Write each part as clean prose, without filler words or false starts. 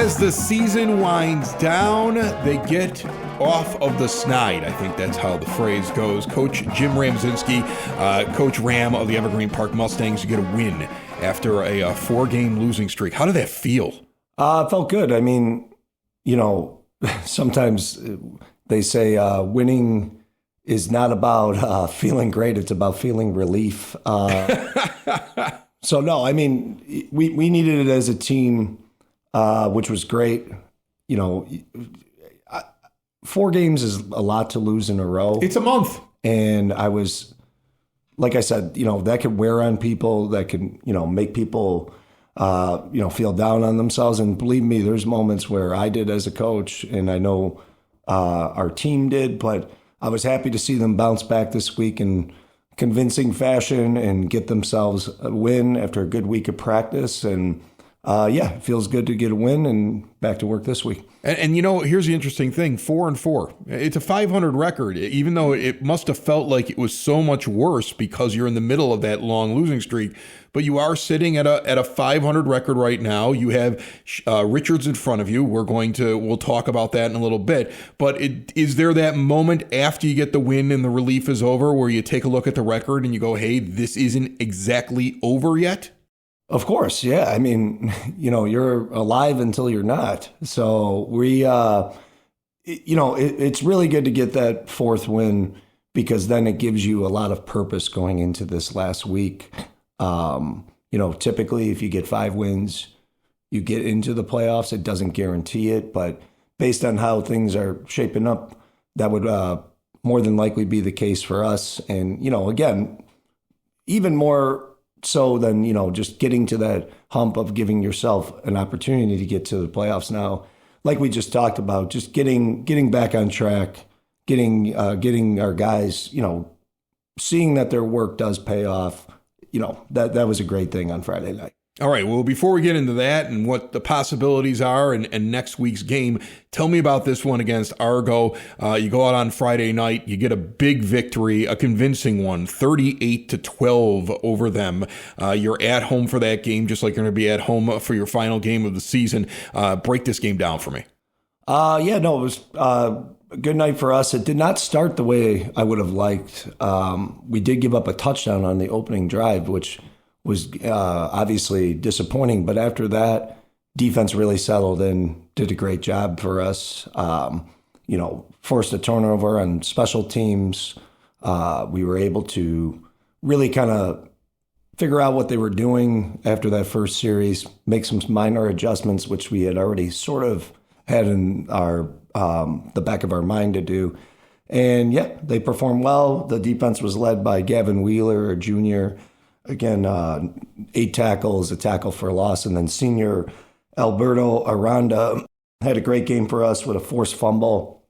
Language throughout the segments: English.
As the season winds down, they get off of the snide. I think that's how the phrase goes. Coach Jim Ramczynski, Coach Ram of the Evergreen Park Mustangs, get a win after a 4-game losing streak. How did that feel? It felt good. I mean, sometimes they say winning is not about feeling great. It's about feeling relief. So, no, I mean, we needed it as a team, which was great. 4 games is a lot to lose in a row. It's a month. And I was, like I said, that could wear on people, that can, make people, feel down on themselves. And believe me, there's moments where I did as a coach, and I know our team did, but I was happy to see them bounce back this week in convincing fashion and get themselves a win after a good week of practice. And it feels good to get a win and back to work this week. And here's the interesting thing, 4-4. It's a 500 record, even though it must have felt like it was so much worse because you're in the middle of that long losing streak. But you are sitting at a 500 record right now. You have Richards in front of you. We'll talk about that in a little bit. But is there that moment after you get the win and the relief is over where you take a look at the record and you go, hey, this isn't exactly over yet? Of course, yeah. I mean, you're alive until you're not. So we, it's really good to get that 4th win because then it gives you a lot of purpose going into this last week. Typically if you get 5 wins, you get into the playoffs. It doesn't guarantee it, but based on how things are shaping up, that would more than likely be the case for us. And, again, even more so than, just getting to that hump of giving yourself an opportunity to get to the playoffs now, like we just talked about, just getting back on track, getting our guys, seeing that their work does pay off. That was a great thing on Friday night. All right. Well, before we get into that and what the possibilities are and next week's game, tell me about this one against Argo. You go out on Friday night, you get a big victory, a convincing one, 38-12 over them. You're at home for that game, just like you're going to be at home for your final game of the season. Break this game down for me. It was a good night for us. It did not start the way I would have liked. We did give up a touchdown on the opening drive, which was obviously disappointing. But after that, defense really settled in, did a great job for us. Forced a turnover on special teams. We were able to really kind of figure out what they were doing after that first series, make some minor adjustments, which we had already sort of had in our the back of our mind to do. And they performed well. The defense was led by Gavin Wheeler, a junior. Again, 8 tackles, a tackle for a loss, and then senior Alberto Aranda had a great game for us with a forced fumble,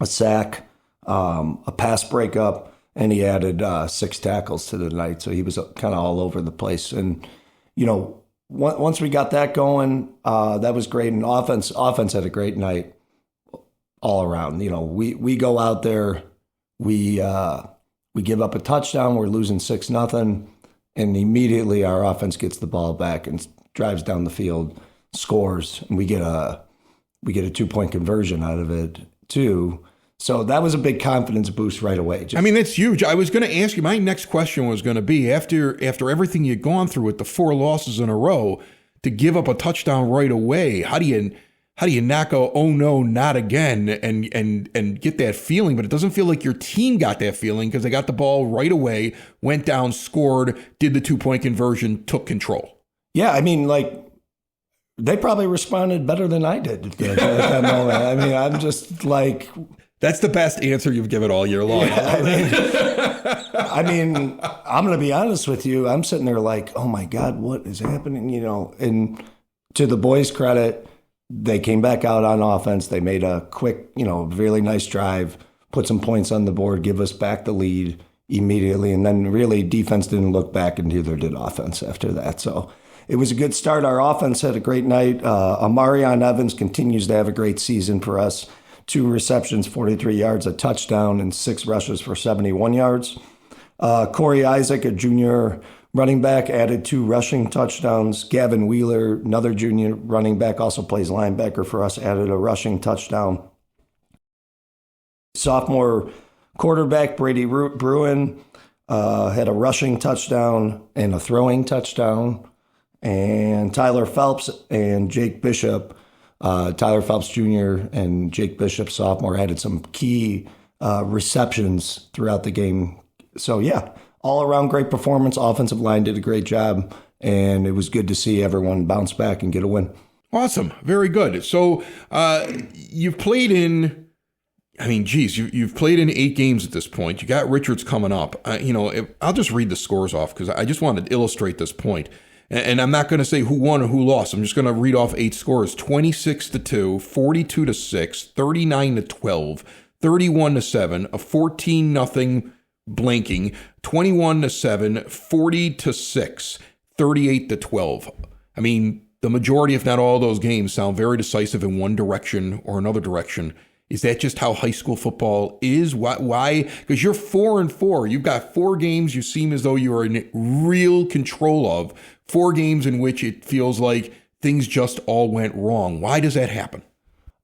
a sack, a pass breakup, and he added 6 tackles to the night. So he was kind of all over the place. And, once we got that going, that was great. And offense had a great night all around. We go out there, we give up a touchdown, we're losing 6-0. And immediately our offense gets the ball back and drives down the field, scores, and we get a 2-point conversion out of it too. So that was a big confidence boost right away. That's huge. I was going to ask you, my next question was going to be, after everything you'd gone through with the 4 losses in a row, to give up a touchdown right away, how do you not go, oh no, not again, and get that feeling? But it doesn't feel like your team got that feeling because they got the ball right away, went down, scored, did the 2-point conversion, took control. Yeah, they probably responded better than I did at that moment. I'm just like... That's the best answer you've given all year long. Yeah, I'm going to be honest with you. I'm sitting there like, oh my God, what is happening? And to the boys' credit, they came back out on offense. They made a quick, really nice drive, put some points on the board, give us back the lead immediately. And then really defense didn't look back, and neither did offense after that. So it was a good start. Our offense had a great night. Amarion Evans continues to have a great season for us. 2 receptions, 43 yards, a touchdown, and 6 rushes for 71 yards. Corey Isaac, a junior running back, added 2 rushing touchdowns. Gavin Wheeler, another junior running back, also plays linebacker for us, added a rushing touchdown. Sophomore quarterback Brady Bruin had a rushing touchdown and a throwing touchdown. And Tyler Phelps and Jake Bishop, Tyler Phelps Jr. and Jake Bishop, sophomore, added some key receptions throughout the game. So, yeah, all around great performance. Offensive line did a great job, and it was good to see everyone bounce back and get a win. Awesome. Very good. So you've played in, you've played in 8 games at this point. You got Richards coming up. I'll just read the scores off because I just wanted to illustrate this point. And I'm not going to say who won or who lost. I'm just going to read off 8 scores: 26-2, 42-6, 39-12, 31-7, a 14-0 blanking, 21-7, 40-6, 38-12. I mean, the majority, if not all of those games, sound very decisive in one direction or another direction. Is that just how high school football is? Why? Because you're 4-4. You've got 4 games you seem as though you are in real control of. 4 games in which it feels like things just all went wrong. Why does that happen?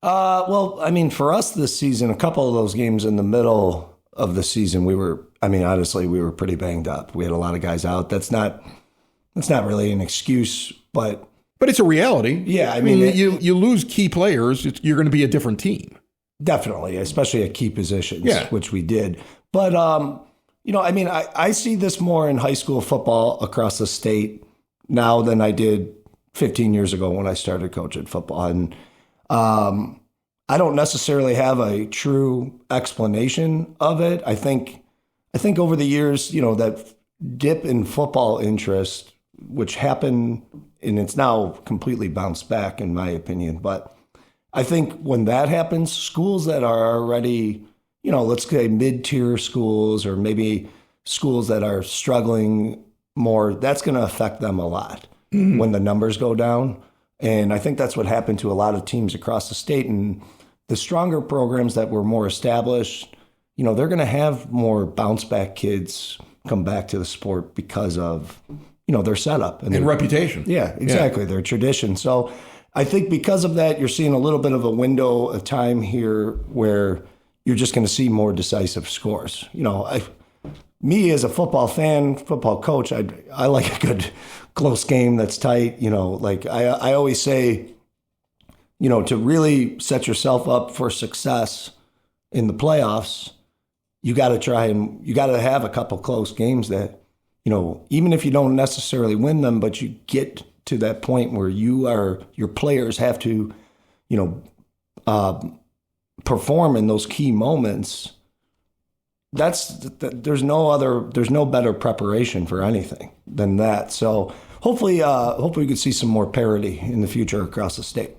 For us this season, a couple of those games in the middle of the season, we were pretty banged up. We had a lot of guys out. That's not really an excuse, but it's a reality. Yeah, you lose key players, you're going to be a different team. Definitely, especially at key positions, which we did. But I see this more in high school football across the state now than I did 15 years ago when I started coaching football. And I don't necessarily have a true explanation of it. I think over the years, that dip in football interest, which happened, and it's now completely bounced back in my opinion. But I think when that happens, schools that are already, let's say mid-tier schools or maybe schools that are struggling more, that's going to affect them a lot when the numbers go down. And I think that's what happened to a lot of teams across the state. And the stronger programs that were more established, they're going to have more bounce back kids come back to the sport because of, their setup and their reputation. Yeah, exactly. Yeah. Their tradition. So I think because of that, you're seeing a little bit of a window of time here where you're just going to see more decisive scores. Me as a football fan, football coach, I like a good close game that's tight. I always say, to really set yourself up for success in the playoffs, you got to have a couple close games that, even if you don't necessarily win them, but you get to that point where your players have to, perform in those key moments. There's no better preparation for anything than that. So hopefully we could see some more parity in the future across the state.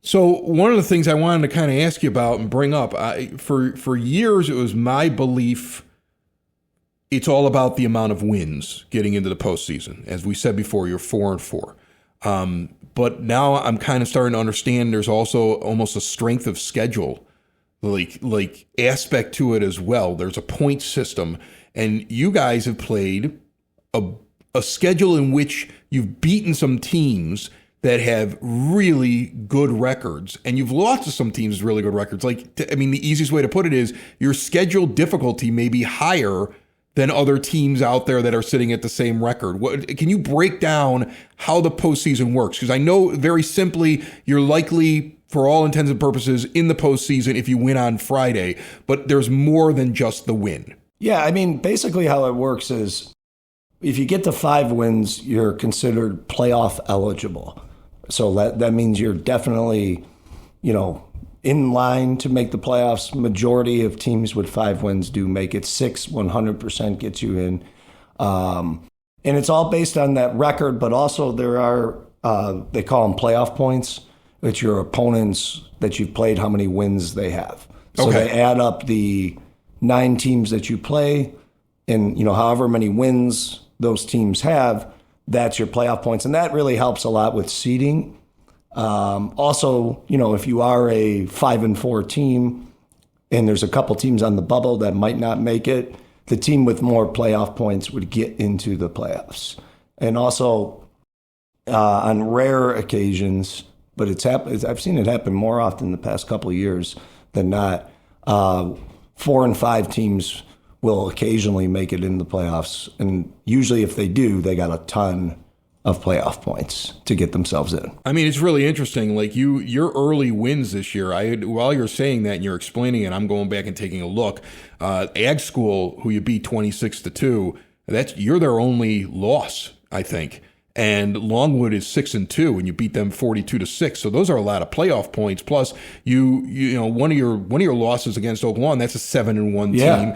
So one of the things I wanted to kind of ask you about and bring up, for years it was my belief it's all about the amount of wins getting into the postseason. As we said before, you're 4-4. But now I'm kind of starting to understand there's also almost a strength of schedule, like aspect to it as well. There's a point system, and you guys have played a schedule in which you've beaten some teams that have really good records, and you've lost to some teams with really good records. The easiest way to put it is your schedule difficulty may be higher than other teams out there that are sitting at the same record. Can you break down how the postseason works? Because I know very simply you're likely, for all intents and purposes, in the postseason if you win on Friday, but there's more than just the win. Yeah, basically how it works is if you get to 5 wins, you're considered playoff eligible. So that means you're definitely, in line to make the playoffs. Majority of teams with 5 wins do make it. 6, 100% gets you in. And it's all based on that record, but also there are, they call them playoff points. It's your opponents that you've played, how many wins they have. So They add up the 9 teams that you play, and, however many wins those teams have, that's your playoff points. And that really helps a lot with seeding. Also, if you are a 5-4 team and there's a couple teams on the bubble that might not make it, the team with more playoff points would get into the playoffs. And also, on rare occasions, but it's happened. I've seen it happen more often the past couple of years than not. 4 and 5 teams will occasionally make it in the playoffs, and usually, if they do, they got a ton of playoff points to get themselves in. I mean, it's really interesting. Like your early wins this year. While you're saying that and you're explaining it, I'm going back and taking a look. Ag School, who you beat 26-2, you're their only loss, I think. And Longwood is 6-2, and you beat them 42-6. So those are a lot of playoff points. Plus, you know one of your losses against Oak Lawn, that's a 7-1 team.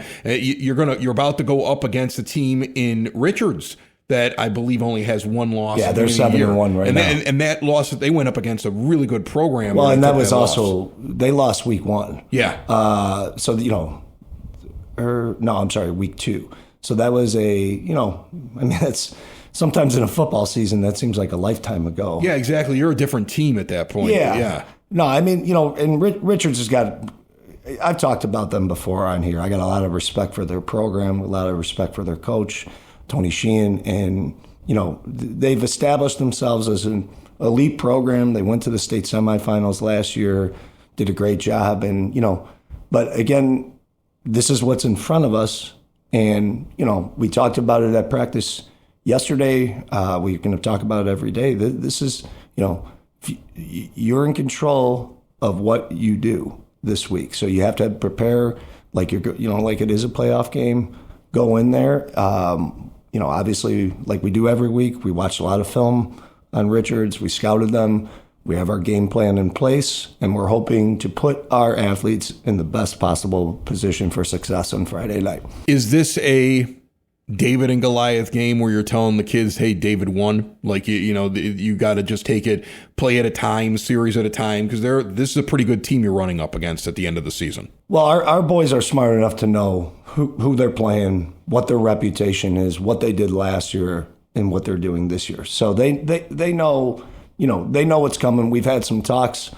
You're about to go up against a team in Richards that I believe only has one loss. Yeah, they're 7-1 right now. And that loss, they went up against a really good program. Well, and that was also, they lost week 1. Yeah. So, week 2. So that was that's sometimes in a football season, that seems like a lifetime ago. Yeah, exactly. You're a different team at that point. Yeah. No, I mean, and Richards has got, I've talked about them before on here. I got a lot of respect for their program, a lot of respect for their coach, Tony Sheehan, and they've established themselves as an elite program. They went to the state semifinals last year, did a great job, and but again, this is what's in front of us, and we talked about it at practice yesterday. We're going to talk about it every day. This is you're in control of what you do this week, so you have to prepare like like it is a playoff game. Go in there. Obviously, like we do every week, we watched a lot of film on Richards. We scouted them. We have our game plan in place, and we're hoping to put our athletes in the best possible position for success on Friday night. Is this a David and Goliath game where you're telling the kids, hey, David won? Like, you got to just take it, play at a time, series at a time, because this is a pretty good team you're running up against at the end of the season. Well, our boys are smart enough to know who they're playing, what their reputation is, what they did last year, and what they're doing this year. So they know, they know what's coming. We've had some talks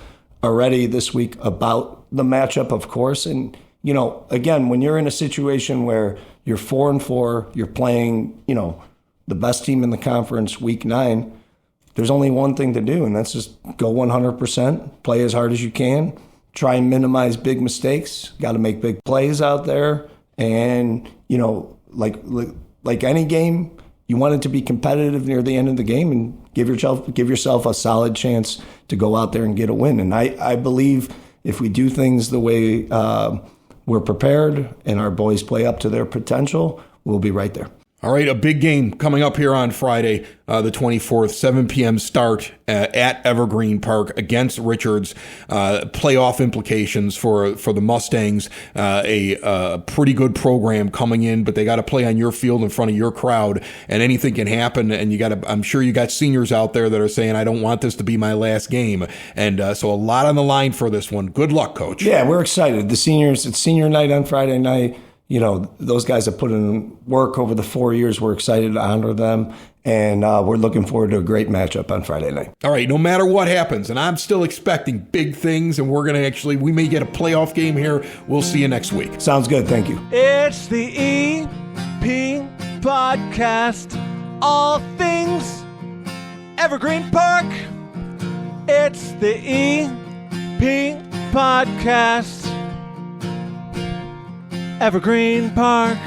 already this week about the matchup, of course. And, again, when you're in a situation where you're 4-4, you're playing, the best team in the conference week 9, there's only one thing to do, and that's just go 100%, play as hard as you can, try and minimize big mistakes, got to make big plays out there. And, like any game, you want it to be competitive near the end of the game and give yourself a solid chance to go out there and get a win. And I believe if we do things the way we're prepared and our boys play up to their potential, we'll be right there. All right, a big game coming up here on Friday, the 24th, 7 p.m. start at Evergreen Park against Richards. Playoff implications for the Mustangs. A pretty good program coming in, but they got to play on your field in front of your crowd, and anything can happen. And I'm sure you got seniors out there that are saying, I don't want this to be my last game. And so a lot on the line for this one. Good luck, Coach. Yeah, we're excited. The seniors, it's senior night on Friday night. Those guys have put in work over the 4 years. We're excited to honor them, and we're looking forward to a great matchup on Friday night. All right, no matter what happens, and I'm still expecting big things, and we may get a playoff game here. We'll see you next week. Sounds good. Thank you. It's the EP Podcast, all things Evergreen Park. It's the EP Podcast. Evergreen Park.